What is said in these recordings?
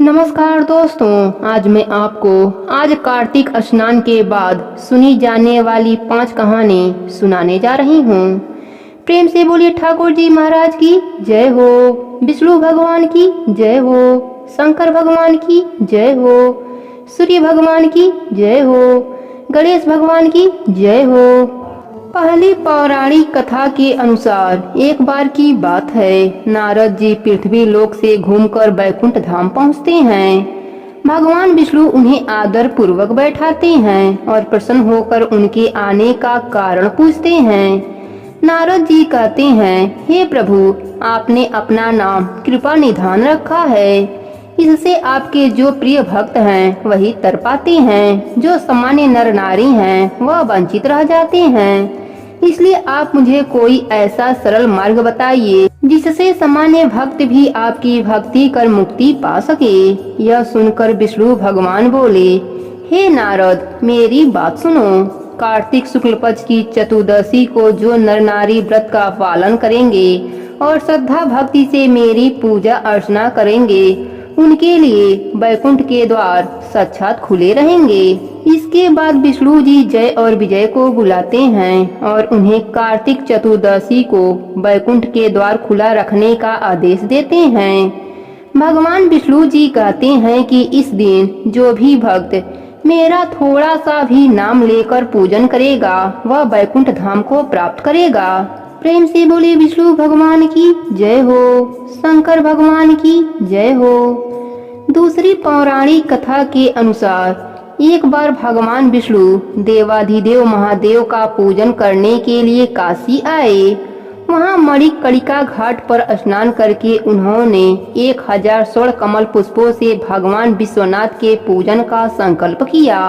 नमस्कार दोस्तों, आज मैं आपको आज कार्तिक स्नान के बाद सुनी जाने वाली 5 कहानी सुनाने जा रही हूँ। प्रेम से बोलिए ठाकुर जी महाराज की जय हो, विष्णु भगवान की जय हो, शंकर भगवान की जय हो, सूर्य भगवान की जय हो, गणेश भगवान की जय हो। पहली पौराणिक कथा के अनुसार एक बार की बात है, नारद जी पृथ्वी लोक से घूमकर बैकुंठ धाम पहुंचते हैं। भगवान विष्णु उन्हें आदर पूर्वक बैठाते हैं और प्रसन्न होकर उनके आने का कारण पूछते हैं। नारद जी कहते हैं, हे प्रभु, आपने अपना नाम कृपा निधान रखा है, इससे आपके जो प्रिय भक्त हैं वही तर पाते हैं, जो सामान्य नर नारी हैं वह वंचित रह जाते हैं। इसलिए आप मुझे कोई ऐसा सरल मार्ग बताइए जिससे सामान्य भक्त भी आपकी भक्ति कर मुक्ति पा सके। यह सुनकर विष्णु भगवान बोले, हे नारद, मेरी बात सुनो। कार्तिक शुक्ल पक्ष की चतुर्दशी को जो नर नारी व्रत का पालन करेंगे और श्रद्धा भक्ति से मेरी पूजा अर्चना करेंगे, उनके लिए बैकुंठ के द्वार साक्षात खुले रहेंगे। इसके बाद विष्णु जी जय और विजय को बुलाते हैं और उन्हें कार्तिक चतुर्दशी को बैकुंठ के द्वार खुला रखने का आदेश देते हैं। भगवान विष्णु जी कहते हैं कि इस दिन जो भी भक्त मेरा थोड़ा सा भी नाम लेकर पूजन करेगा वह बैकुंठ धाम को प्राप्त करेगा। प्रेम से बोले विष्णु भगवान की जय हो, शंकर भगवान की जय हो। दूसरी पौराणिक कथा के अनुसार एक बार भगवान विष्णु देवाधिदेव महादेव का पूजन करने के लिए काशी आए। वहां मणिकर्णिका घाट पर स्नान करके उन्होंने 1000 स्वर्ण कमल पुष्पों से भगवान विश्वनाथ के पूजन का संकल्प किया।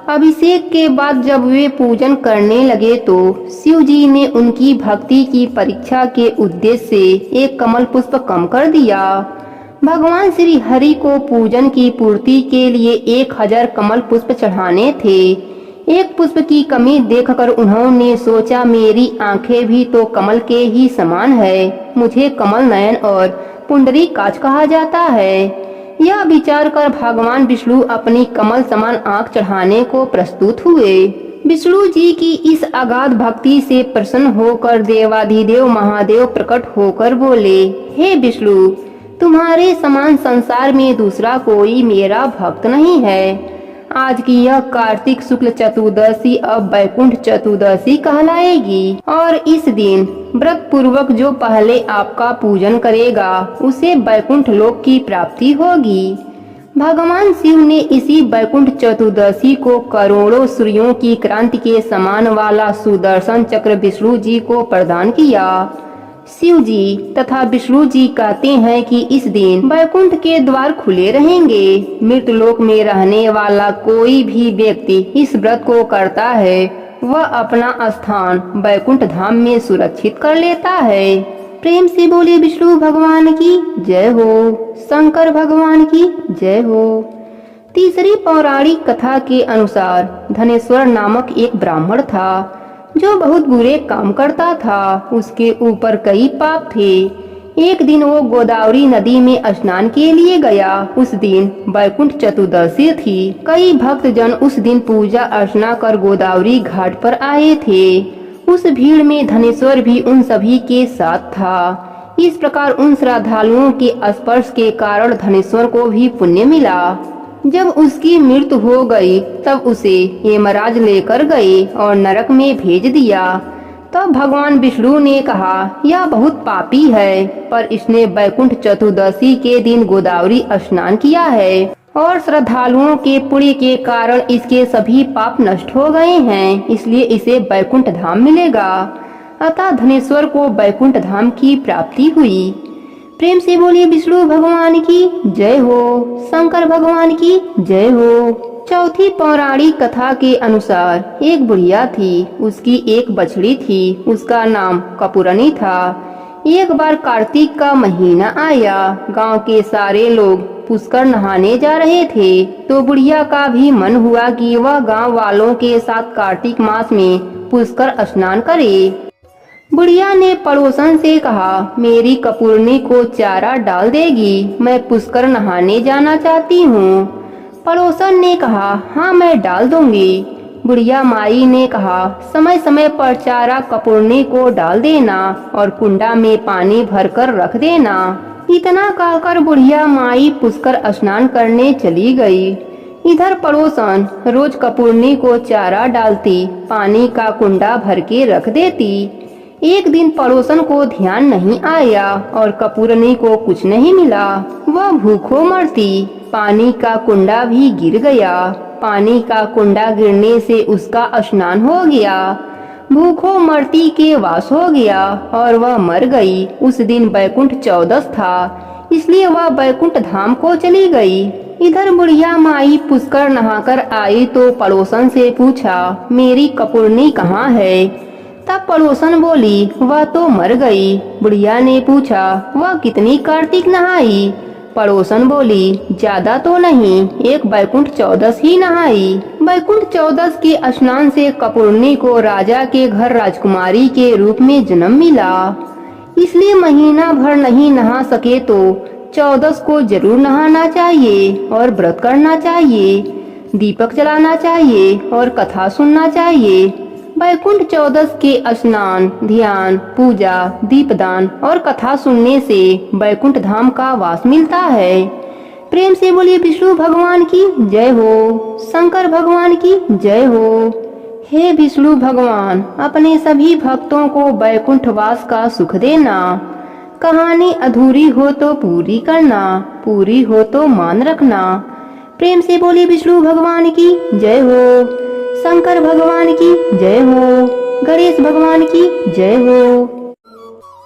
अभिषेक के बाद जब वे पूजन करने लगे तो शिव जी ने उनकी भक्ति की परीक्षा के उद्देश्य से एक कमल पुष्प कम कर दिया। भगवान श्री हरि को पूजन की पूर्ति के लिए 1000 कमल पुष्प चढ़ाने थे। एक पुष्प की कमी देखकर उन्होंने सोचा, मेरी आंखें भी तो कमल के ही समान है, मुझे कमल नयन और पुंडरीकाक्ष कहा जाता है। यह विचार कर भगवान विष्णु अपनी कमल समान आंख चढ़ाने को प्रस्तुत हुए। विष्णु जी की इस अगाध भक्ति से प्रसन्न होकर देवाधिदेव महादेव प्रकट होकर बोले, हे विष्णु, तुम्हारे समान संसार में दूसरा कोई मेरा भक्त नहीं है। आज की यह कार्तिक शुक्ल चतुर्दशी अब बैकुंठ चतुर्दशी कहलाएगी और इस दिन व्रत पूर्वक जो पहले आपका पूजन करेगा उसे बैकुंठ लोक की प्राप्ति होगी। भगवान शिव ने इसी बैकुंठ चतुर्दशी को करोड़ों सूर्यों की क्रांति के समान वाला सुदर्शन चक्र विष्णु जी को प्रदान किया। शिव जी तथा विष्णु जी कहते हैं कि इस दिन बैकुंठ के द्वार खुले रहेंगे। मृत लोक में रहने वाला कोई भी व्यक्ति इस व्रत को करता है वह अपना स्थान बैकुंठ धाम में सुरक्षित कर लेता है। प्रेम से बोले विष्णु भगवान की जय हो, शंकर भगवान की जय हो। तीसरी पौराणिक कथा के अनुसार धनेश्वर नामक एक ब्राह्मण था जो बहुत बुरे काम करता था। उसके ऊपर कई पाप थे। एक दिन वो गोदावरी नदी में स्नान के लिए गया। उस दिन बैकुंठ चतुर्दशी थी। कई भक्त जन उस दिन पूजा अर्चना कर गोदावरी घाट पर आए थे। उस भीड़ में धनेश्वर भी उन सभी के साथ था। इस प्रकार उन श्रद्धालुओं के स्पर्श के कारण धनेश्वर को भी पुण्य मिला। जब उसकी मृत्यु हो गई तब उसे यमराज लेकर गए और नरक में भेज दिया। तब भगवान विष्णु ने कहा, यह बहुत पापी है, पर इसने बैकुंठ चतुर्दशी के दिन गोदावरी स्नान किया है और श्रद्धालुओं के पुण्य के कारण इसके सभी पाप नष्ट हो गए हैं, इसलिए इसे बैकुंठ धाम मिलेगा। अतः धनेश्वर को बैकुंठ धाम की प्राप्ति हुई। प्रेम से बोलिए विष्णु भगवान की जय हो, शंकर भगवान की जय हो। चौथी पौराणिक कथा के अनुसार एक बुढ़िया थी। उसकी एक बछड़ी थी, उसका नाम कपूरनी था। एक बार कार्तिक का महीना आया। गांव के सारे लोग पुष्कर नहाने जा रहे थे तो बुढ़िया का भी मन हुआ कि वह गांव वालों के साथ कार्तिक मास में पुष्कर स्नान करे। बुढ़िया ने पड़ोसन से कहा, मेरी कपूरनी को चारा डाल देगी, मैं पुष्कर नहाने जाना चाहती हूँ। पड़ोसन ने कहा, हाँ मैं डाल दूंगी। बुढ़िया माई ने कहा, समय समय पर चारा कपूरनी को डाल देना और कुंडा में पानी भरकर रख देना। इतना कहकर बुढ़िया माई पुष्कर स्नान करने चली गई। इधर पड़ोसन रोज कपूरनी को चारा डालती, पानी का कुंडा भर के रख देती। एक दिन पड़ोसन को ध्यान नहीं आया और कपूरनी को कुछ नहीं मिला। वह भूखों मरती। पानी का कुंडा भी गिर गया। पानी का कुंडा गिरने से उसका स्नान हो गया। भूखों मरती के वास हो गया और वह मर गई। उस दिन बैकुंठ चौदस था, इसलिए वह बैकुंठ धाम को चली गई। इधर बुढ़िया माई पुष्कर नहाकर आई तो पड़ोसन से पूछा, मेरी कपूरनी कहाँ है? तब पड़ोसन बोली, वह तो मर गई। बुढ़िया ने पूछा, वह कितनी कार्तिक नहाई? पड़ोसन बोली, ज्यादा तो नहीं, एक बैकुंठ चौदस ही नहाई। बैकुंठ चौदस के स्नान से कपूरनी को राजा के घर राजकुमारी के रूप में जन्म मिला। इसलिए महीना भर नहीं नहा सके तो चौदस को जरूर नहाना चाहिए और व्रत करना चाहिए, दीपक जलाना चाहिए और कथा सुनना चाहिए। बैकुंठ चौदस के स्नान, ध्यान, पूजा, दीपदान और कथा सुनने से बैकुंठ धाम का वास मिलता है। प्रेम से बोलिए विष्णु भगवान की जय हो, शंकर भगवान की जय हो। हे विष्णु भगवान, अपने सभी भक्तों को बैकुंठ वास का सुख देना। कहानी अधूरी हो तो पूरी करना, पूरी हो तो मान रखना। प्रेम से बोलिए विष्णु भगवान की जय हो, शंकर भगवान की जय हो, गणेश भगवान की जय हो।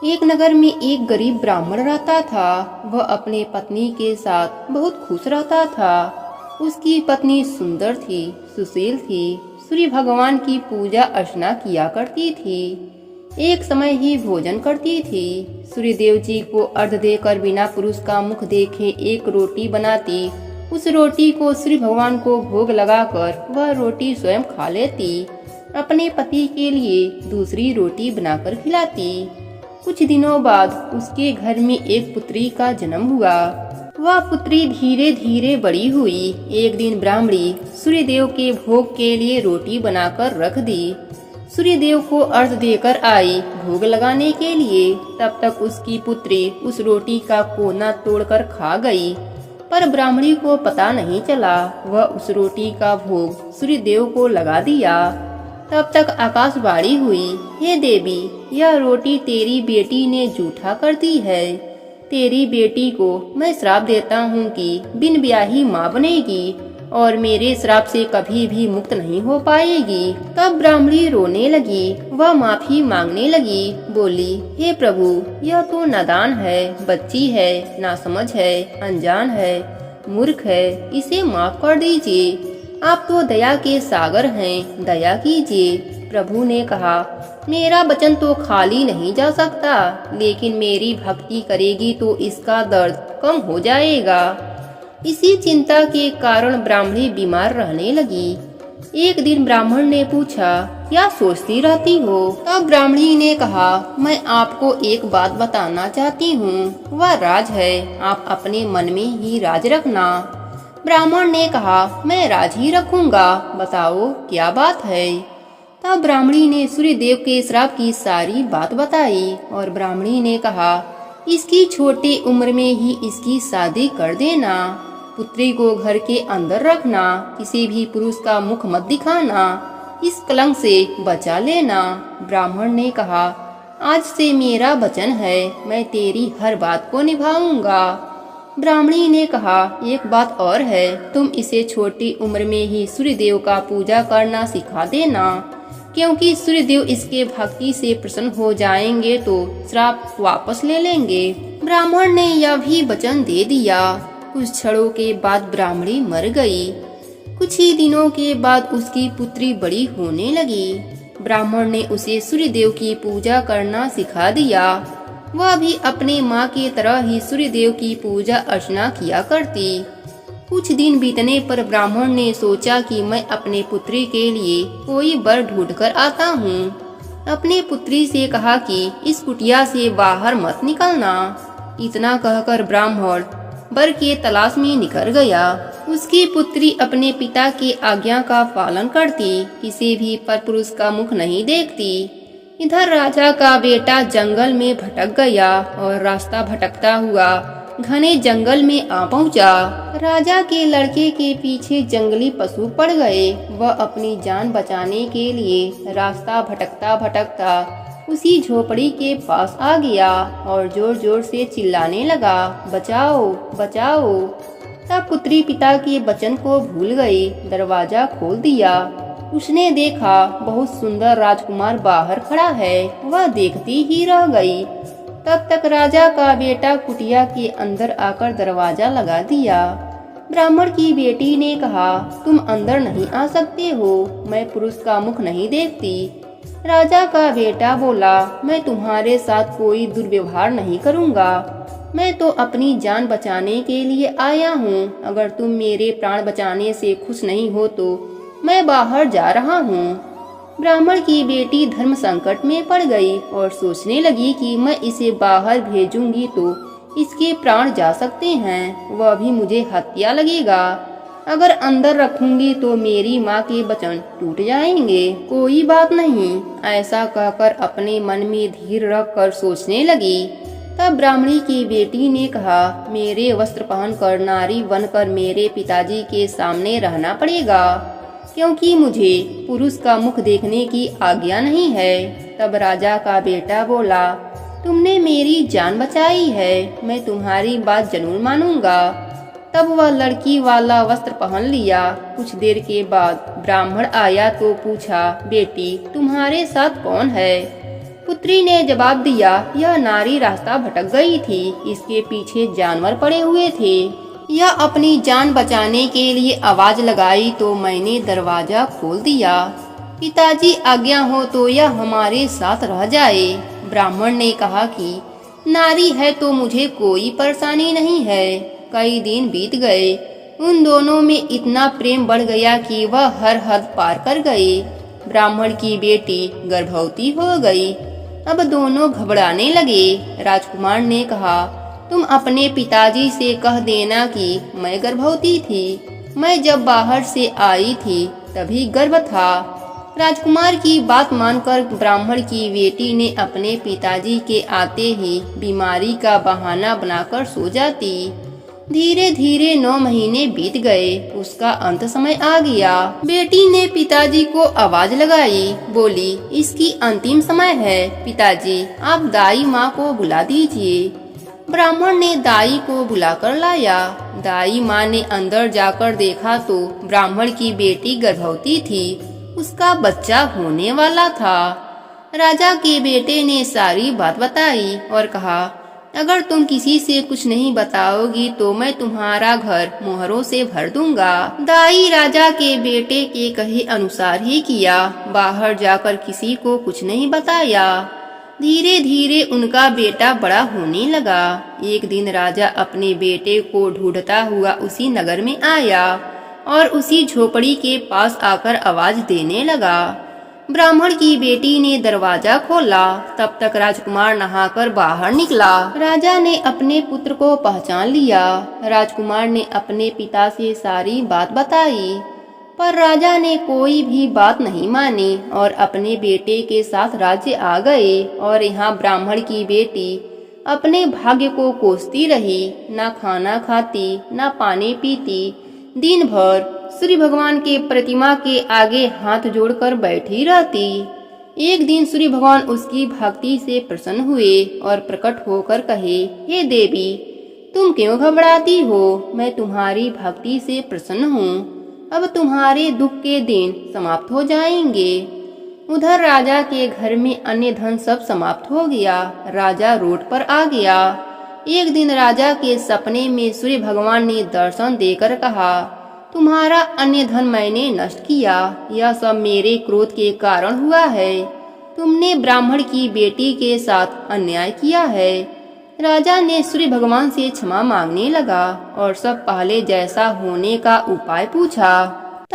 एक नगर में एक गरीब ब्राह्मण रहता था। वह अपने पत्नी के साथ बहुत खुश रहता था। उसकी पत्नी सुंदर थी, सुशील थी, सूर्य भगवान की पूजा अर्चना किया करती थी। एक समय ही भोजन करती थी। सूर्य देव जी को अर्घ्य देकर बिना पुरुष का मुख देखे एक रोटी बनाती। उस रोटी को सूर्य भगवान को भोग लगाकर वह रोटी स्वयं खा लेती। अपने पति के लिए दूसरी रोटी बनाकर खिलाती। कुछ दिनों बाद उसके घर में एक पुत्री का जन्म हुआ। वह पुत्री धीरे धीरे बड़ी हुई। एक दिन ब्राह्मणी सूर्य देव के भोग के लिए रोटी बनाकर रख दी। सूर्य देव को अर्घ्य देकर आई भोग लगाने के लिए। तब तक उसकी पुत्री उस रोटी का कोना तोड़कर खा गई, पर ब्राह्मणी को पता नहीं चला। वह उस रोटी का भोग सूर्य देव को लगा दिया। तब तक आकाशवाणी हुई, हे देवी, यह रोटी तेरी बेटी ने जूठा कर दी है। तेरी बेटी को मैं श्राप देता हूँ कि बिन ब्याही माँ बनेगी और मेरे श्राप से कभी भी मुक्त नहीं हो पाएगी। तब ब्राह्मणी रोने लगी। वह माफी मांगने लगी। बोली, हे प्रभु, यह तो नादान है, बच्ची है, नासमझ है, अनजान है, मूर्ख है, इसे माफ कर दीजिए। आप तो दया के सागर हैं, दया कीजिए। प्रभु ने कहा, मेरा वचन तो खाली नहीं जा सकता, लेकिन मेरी भक्ति करेगी तो इसका दर्द कम हो जाएगा। इसी चिंता के कारण ब्राह्मणी बीमार रहने लगी। एक दिन ब्राह्मण ने पूछा, क्या सोचती रहती हो? तब ब्राह्मणी ने कहा, मैं आपको एक बात बताना चाहती हूँ, वह राज है, आप अपने मन में ही राज रखना। ब्राह्मण ने कहा, मैं राज ही रखूंगा, बताओ क्या बात है। तब ब्राह्मणी ने सूर्य देव के श्राप की सारी बात बताई और ब्राह्मणी ने कहा, इसकी छोटी उम्र में ही इसकी शादी कर देना। पुत्री को घर के अंदर रखना, किसी भी पुरुष का मुख मत दिखाना, इस कलंक से बचा लेना। ब्राह्मण ने कहा, आज से मेरा वचन है, मैं तेरी हर बात को निभाऊंगा। ब्राह्मणी ने कहा, एक बात और है, तुम इसे छोटी उम्र में ही सूर्य देव का पूजा करना सिखा देना, क्योंकि सूर्य देव इसके भक्ति से प्रसन्न हो जाएंगे तो श्राप वापस ले लेंगे। ब्राह्मण ने यह भी वचन दे दिया। कुछ क्षणों के बाद ब्राह्मणी मर गई। कुछ ही दिनों के बाद उसकी पुत्री बड़ी होने लगी। ब्राह्मण ने उसे सूर्य देव की पूजा करना सिखा दिया। वह भी अपने माँ की तरह ही सूर्य देव की पूजा अर्चना किया करती। कुछ दिन बीतने पर ब्राह्मण ने सोचा कि मैं अपने पुत्री के लिए कोई वर ढूंढ कर आता हूँ। अपने पुत्री से कहा कि इस कुटिया से बाहर मत निकलना। इतना कहकर ब्राह्मण वर के तलाश में निकल गया। उसकी पुत्री अपने पिता की आज्ञा का पालन करती, किसी भी परपुरुष का मुख नहीं देखती। इधर राजा का बेटा जंगल में भटक गया और रास्ता भटकता हुआ घने जंगल में आ पहुंचा। राजा के लड़के के पीछे जंगली पशु पड़ गए। वह अपनी जान बचाने के लिए रास्ता भटकता भटकता उसी झोपड़ी के पास आ गया और जोर जोर से चिल्लाने लगा, बचाओ बचाओ। तब पुत्री पिता के वचन को भूल गई, दरवाजा खोल दिया। उसने देखा बहुत सुंदर राजकुमार बाहर खड़ा है। वह देखती ही रह गई। तब तक राजा का बेटा कुटिया के अंदर आकर दरवाजा लगा दिया। ब्राह्मण की बेटी ने कहा, तुम अंदर नहीं आ सकते हो, मैं पुरुष का मुख नहीं देखती। राजा का बेटा बोला, मैं तुम्हारे साथ कोई दुर्व्यवहार नहीं करूँगा। मैं तो अपनी जान बचाने के लिए आया हूँ। अगर तुम मेरे प्राण बचाने से खुश नहीं हो तो मैं बाहर जा रहा हूँ। ब्राह्मण की बेटी धर्म संकट में पड़ गई और सोचने लगी कि मैं इसे बाहर भेजूंगी तो इसके प्राण जा सकते हैं, वह भी मुझे हत्या लगेगा। अगर अंदर रखूंगी तो मेरी माँ के वचन टूट जाएंगे। कोई बात नहीं, ऐसा कहकर अपने मन में धीर रख कर सोचने लगी। तब ब्राह्मणी की बेटी ने कहा, मेरे वस्त्र पहनकर नारी बनकर मेरे पिताजी के सामने रहना पड़ेगा, क्योंकि मुझे पुरुष का मुख देखने की आज्ञा नहीं है। तब राजा का बेटा बोला, तुमने मेरी जान बचाई है, मैं तुम्हारी बात जरूर मानूंगा। तब वह लड़की वाला वस्त्र पहन लिया। कुछ देर के बाद ब्राह्मण आया तो पूछा, बेटी तुम्हारे साथ कौन है? पुत्री ने जवाब दिया, यह नारी रास्ता भटक गई थी, इसके पीछे जानवर पड़े हुए थे। यह अपनी जान बचाने के लिए आवाज लगाई तो मैंने दरवाजा खोल दिया। पिताजी आज्ञा हो तो यह हमारे साथ रह जाए। ब्राह्मण ने कहा कि नारी है तो मुझे कोई परेशानी नहीं है। कई दिन बीत गए। उन दोनों में इतना प्रेम बढ़ गया कि वह हर हद पार कर गए। ब्राह्मण की बेटी गर्भवती हो गई। अब दोनों घबराने लगे। राजकुमार ने कहा, तुम अपने पिताजी से कह देना कि मैं गर्भवती थी। मैं जब बाहर से आई थी तभी गर्भ था। राजकुमार की बात मानकर ब्राह्मण की बेटी ने अपने पिताजी के आते ही बीमारी का बहाना बनाकर सो जाती। धीरे धीरे 9 महीने बीत गए। उसका अंत समय आ गया। बेटी ने पिताजी को आवाज लगाई, बोली, इसकी अंतिम समय है। पिताजी आप दाई माँ को बुला दीजिए। ब्राह्मण ने दाई को बुलाकर लाया। दाई माँ ने अंदर जाकर देखा तो ब्राह्मण की बेटी गर्भवती थी। उसका बच्चा होने वाला था। राजा के बेटे ने सारी बात बताई और कहा, अगर तुम किसी से कुछ नहीं बताओगी तो मैं तुम्हारा घर मोहरों से भर दूंगा। दाई राजा के बेटे के कहे अनुसार ही किया। बाहर जाकर किसी को कुछ नहीं बताया। धीरे धीरे उनका बेटा बड़ा होने लगा। एक दिन राजा अपने बेटे को ढूंढता हुआ उसी नगर में आया और उसी झोपड़ी के पास आकर आवाज देने लगा। ब्राह्मण की बेटी ने दरवाजा खोला। तब तक राजकुमार नहाकर बाहर निकला। राजा ने अपने पुत्र को पहचान लिया। राजकुमार ने अपने पिता से सारी बात बताई, पर राजा ने कोई भी बात नहीं मानी और अपने बेटे के साथ राज्य आ गए। और यहाँ ब्राह्मण की बेटी अपने भाग्य को कोसती रही। ना खाना खाती, ना पानी पीती। दिन भर सूर्य भगवान के प्रतिमा के आगे हाथ जोड़कर बैठी रहती। एक दिन सूर्य भगवान उसकी भक्ति से प्रसन्न हुए और प्रकट होकर कहे, हे देवी, तुम क्यों घबराती हो? मैं तुम्हारी भक्ति से प्रसन्न हूँ। अब तुम्हारे दुख के दिन समाप्त हो जाएंगे। उधर राजा के घर में अन्य धन सब समाप्त हो गया। राजा रोड पर आ गया। एक दिन राजा के सपने में सूर्य भगवान ने दर्शन देकर कहा, तुम्हारा अन्य धन मैंने नष्ट किया। यह सब मेरे क्रोध के कारण हुआ है। तुमने ब्राह्मण की बेटी के साथ अन्याय किया है। राजा ने सूर्य भगवान से क्षमा मांगने लगा और सब पहले जैसा होने का उपाय पूछा।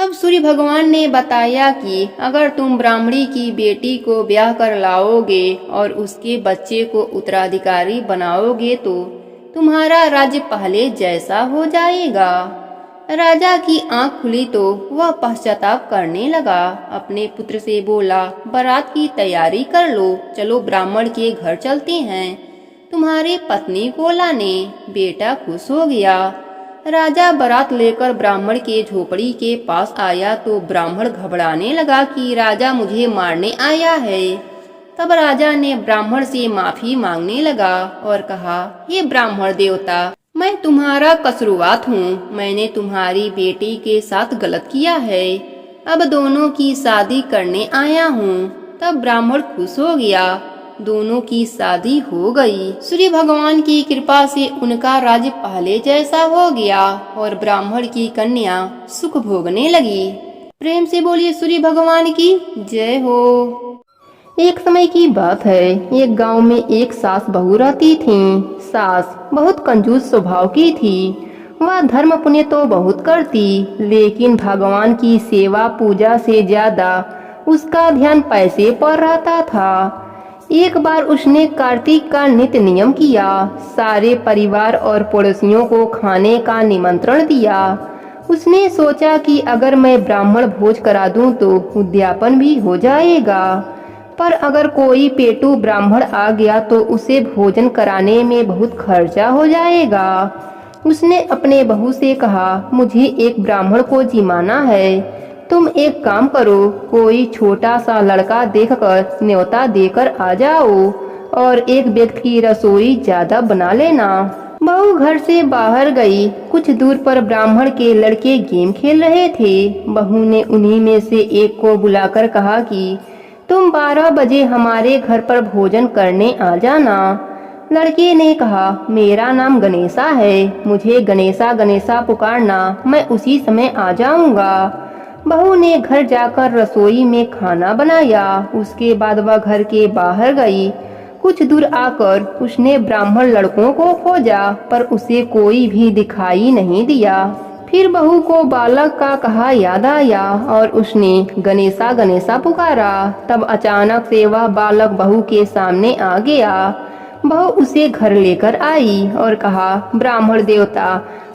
तब सूर्य भगवान ने बताया कि अगर तुम ब्राह्मणी की बेटी को ब्याह कर लाओगे और उसके बच्चे को उत्तराधिकारी बनाओगे तो तुम्हारा राज्य पहले जैसा हो जाएगा। राजा की आंख खुली तो वह पश्चाताप करने लगा। अपने पुत्र से बोला, बारात की तैयारी कर लो, चलो ब्राह्मण के घर चलते हैं तुम्हारी पत्नी को लाने। बेटा खुश हो गया। राजा बारात लेकर ब्राह्मण के झोपड़ी के पास आया तो ब्राह्मण घबराने लगा कि राजा मुझे मारने आया है। तब राजा ने ब्राह्मण से माफी मांगने लगा और कहा, हे ब्राह्मण देवता, मैं तुम्हारा कसूरवार हूँ। मैंने तुम्हारी बेटी के साथ गलत किया है। अब दोनों की शादी करने आया हूँ। तब ब्राह्मण खुश हो गया। दोनों की शादी हो गई। सूर्य भगवान की कृपा से उनका राज्य पहले जैसा हो गया और ब्राह्मण की कन्या सुख भोगने लगी। प्रेम से बोलिए सूर्य भगवान की जय हो। एक समय की बात है, एक गांव में एक सास बहू रहती थीं। सास बहुत कंजूस स्वभाव की थी। वह धर्म पुण्य तो बहुत करती, लेकिन भगवान की सेवा पूजा से ज्यादा उसका ध्यान पैसे पर रहता था। एक बार उसने कार्तिक का नित्य नियम किया। सारे परिवार और पड़ोसियों को खाने का निमंत्रण दिया। उसने सोचा कि अगर मैं ब्राह्मण भोज करा दूं तो उद्यापन भी हो जाएगा, पर अगर कोई पेटू ब्राह्मण आ गया तो उसे भोजन कराने में बहुत खर्चा हो जाएगा। उसने अपने बहू से कहा, मुझे एक ब्राह्मण को जिमाना है। तुम एक काम करो, कोई छोटा सा लड़का देखकर न्योता देकर आ जाओ और एक व्यक्ति की रसोई ज्यादा बना लेना। बहू घर से बाहर गई। कुछ दूर पर ब्राह्मण के लड़के गेम खेल रहे थे। बहू ने उन्हीं में से एक को बुलाकर कहा कि तुम 12 बजे हमारे घर पर भोजन करने आ जाना। लड़के ने कहा, मेरा नाम गणेशा है, मुझे गणेशा गणेशा पुकारना, मैं उसी समय आ जाऊंगा। बहू ने घर जाकर रसोई में खाना बनाया। उसके बाद वह घर के बाहर गई। कुछ दूर आकर उसने ब्राह्मण लड़कों को खोजा, पर उसे कोई भी दिखाई नहीं दिया। फिर बहू को बालक का कहा याद आया और उसने गणेशा गणेशा पुकारा। तब अचानक से वह बालक बहू के सामने आ गया। बहू उसे घर लेकर आई और कहा, ब्राह्मण देवता,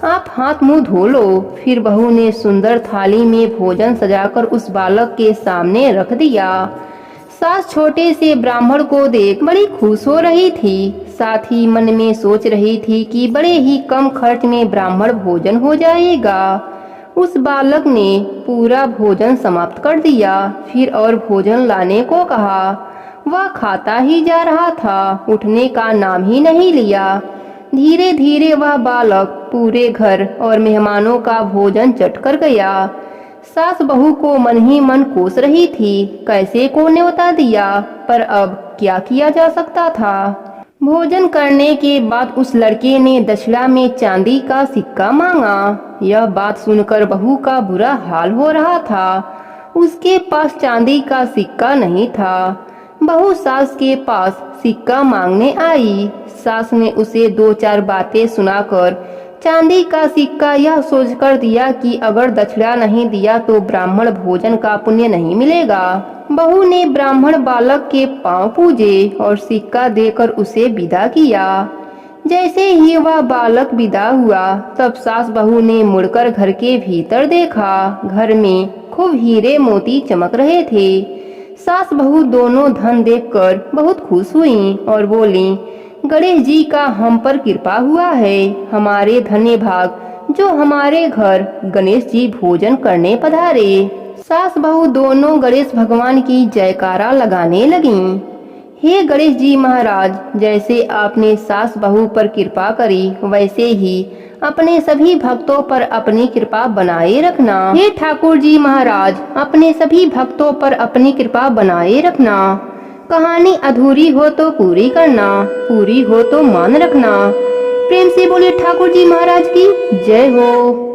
आप हाथ मुंह धो लो। फिर बहू ने सुंदर थाली में भोजन सजाकर उस बालक के सामने रख दिया। सास छोटे से ब्राह्मण को देख बड़ी खुश हो रही थी। साथ ही मन में सोच रही थी कि बड़े ही कम खर्च में ब्राह्मण भोजन हो जाएगा। उस बालक ने पूरा भोजन समाप्त कर दिया। फिर और भोजन लाने को कहा। वह खाता ही जा रहा था, उठने का नाम ही नहीं लिया। धीरे धीरे वह बालक पूरे घर और मेहमानों का भोजन चट कर गया। सास बहू को मन ही मन कोस रही थी, कैसे को न्योता दिया, पर अब क्या किया जा सकता था। भोजन करने के बाद उस लड़के ने दक्षिणा में चांदी का सिक्का मांगा। यह बात सुनकर बहू का बुरा हाल हो रहा था। उसके पास चांदी का सिक्का नहीं था। बहू सास के पास सिक्का मांगने आई। सास ने उसे 2-4 बातें सुनाकर चांदी का सिक्का यह सोचकर दिया कि अगर दक्षिणा नहीं दिया तो ब्राह्मण भोजन का पुण्य नहीं मिलेगा। बहू ने ब्राह्मण बालक के पांव पूजे और सिक्का देकर उसे विदा किया। जैसे ही वह बालक विदा हुआ, तब सास बहू ने मुड़कर घर के भीतर देखा। घर में खूब हीरे मोती चमक रहे थे। सास बहू दोनों धन देखकर बहुत खुश हुई और बोली, गणेश जी का हम पर कृपा हुआ है। हमारे धन्य भाग जो हमारे घर गणेश जी भोजन करने पधारे। सास बहू दोनों गणेश भगवान की जयकारा लगाने लगीं। हे गणेश जी महाराज, जैसे आपने सास बहू पर कृपा करी, वैसे ही अपने सभी भक्तों पर अपनी कृपा बनाए रखना। हे ठाकुर जी महाराज, अपने सभी भक्तों पर अपनी कृपा बनाए रखना। कहानी अधूरी हो तो पूरी करना, पूरी हो तो मान रखना। प्रेम से बोलिए ठाकुर जी महाराज की जय हो।